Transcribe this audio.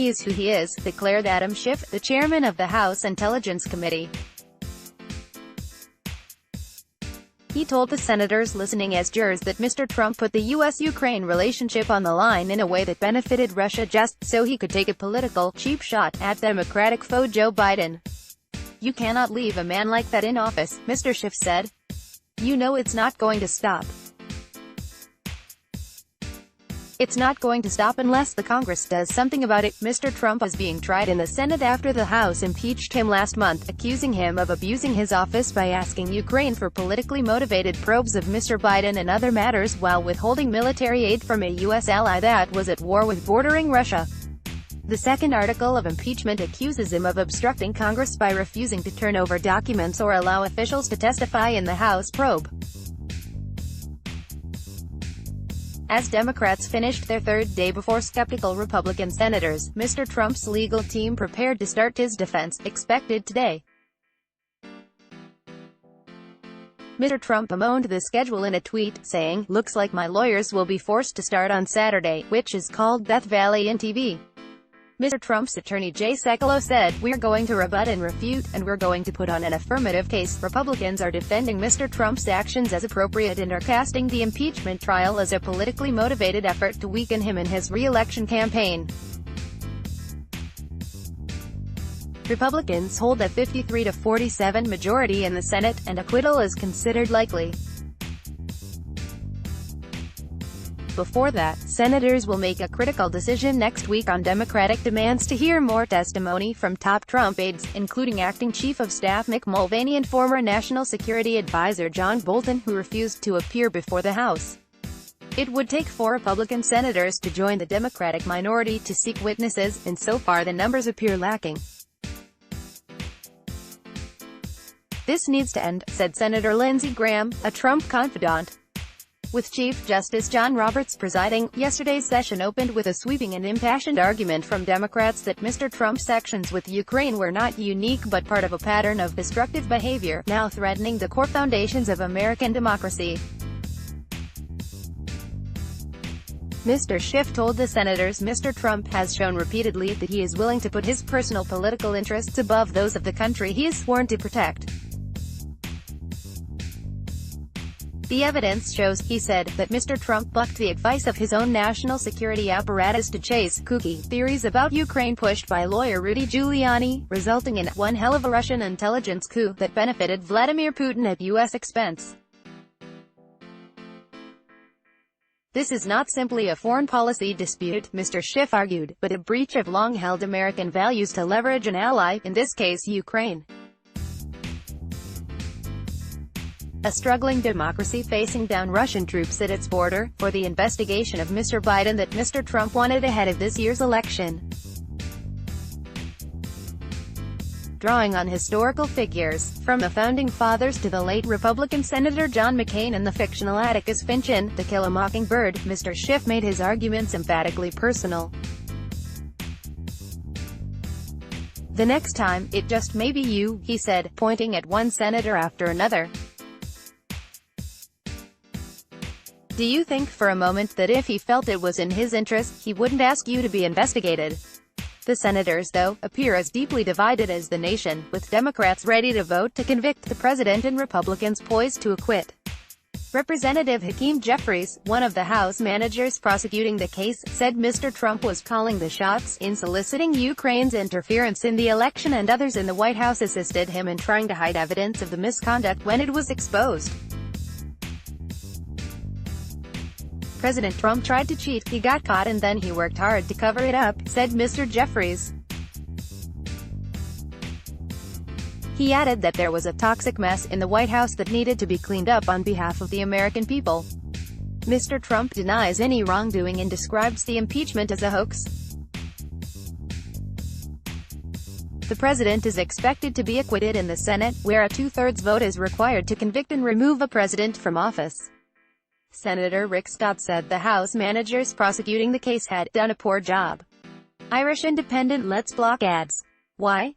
He is who he is, declared Adam Schiff, the chairman of the House Intelligence Committee. He told the senators listening as jurors that Mr. Trump put the U.S.-Ukraine relationship on the line in a way that benefited Russia just so he could take a political, cheap shot at Democratic foe Joe Biden. "You cannot leave a man like that in office," Mr. Schiff said. "You know it's not going to stop. It's not going to stop unless the Congress does something about it." Mr. Trump is being tried in the Senate after the House impeached him last month, accusing him of abusing his office by asking Ukraine for politically motivated probes of Mr. Biden and other matters while withholding military aid from a U.S. ally that was at war with bordering Russia. The second article of impeachment accuses him of obstructing Congress by refusing to turn over documents or allow officials to testify in the House probe. As Democrats finished their third day before skeptical Republican senators, Mr. Trump's legal team prepared to start his defense, expected today. Mr. Trump bemoaned the schedule in a tweet, saying, "Looks like my lawyers will be forced to start on Saturday," which is called Death Valley in TV. Mr. Trump's attorney Jay Sekulow said, "We're going to rebut and refute, and we're going to put on an affirmative case." Republicans are defending Mr. Trump's actions as appropriate and are casting the impeachment trial as a politically motivated effort to weaken him in his re-election campaign. Republicans hold a 53-47 majority in the Senate, and acquittal is considered likely. Before that, senators will make a critical decision next week on Democratic demands to hear more testimony from top Trump aides, including Acting Chief of Staff Mick Mulvaney and former National Security Advisor John Bolton, who refused to appear before the House. It would take 4 Republican senators to join the Democratic minority to seek witnesses, and so far the numbers appear lacking. "This needs to end," said Senator Lindsey Graham, a Trump confidant. With Chief Justice John Roberts presiding, yesterday's session opened with a sweeping and impassioned argument from Democrats that Mr. Trump's actions with Ukraine were not unique but part of a pattern of destructive behavior, now threatening the core foundations of American democracy. Mr. Schiff told the senators Mr. Trump has shown repeatedly that he is willing to put his personal political interests above those of the country he is sworn to protect. "The evidence shows," he said, "that Mr. Trump bucked the advice of his own national security apparatus to chase kooky theories about Ukraine pushed by lawyer Rudy Giuliani, resulting in one hell of a Russian intelligence coup that benefited Vladimir Putin at U.S. expense. This is not simply a foreign policy dispute," Mr. Schiff argued, "but a breach of long-held American values to leverage an ally, in this case Ukraine. A struggling democracy facing down Russian troops at its border, for the investigation of Mr. Biden that Mr. Trump wanted ahead of this year's election." Drawing on historical figures, from the Founding Fathers to the late Republican Senator John McCain and the fictional Atticus Finch in To Kill a Mockingbird, Mr. Schiff made his arguments emphatically personal. "The next time, it just may be you," he said, pointing at one senator after another. "Do you think for a moment that if he felt it was in his interest, he wouldn't ask you to be investigated?" The senators, though, appear as deeply divided as the nation, with Democrats ready to vote to convict the president and Republicans poised to acquit. Representative Hakeem Jeffries, one of the House managers prosecuting the case, said Mr. Trump was calling the shots in soliciting Ukraine's interference in the election, and others in the White House assisted him in trying to hide evidence of the misconduct when it was exposed. "President Trump tried to cheat, he got caught, and then he worked hard to cover it up," said Mr. Jeffries. He added that there was a toxic mess in the White House that needed to be cleaned up on behalf of the American people. Mr. Trump denies any wrongdoing and describes the impeachment as a hoax. The president is expected to be acquitted in the Senate, where a 2/3 vote is required to convict and remove a president from office. Senator Rick Scott said the House managers prosecuting the case had done a poor job. Irish Independent lets block ads. Why?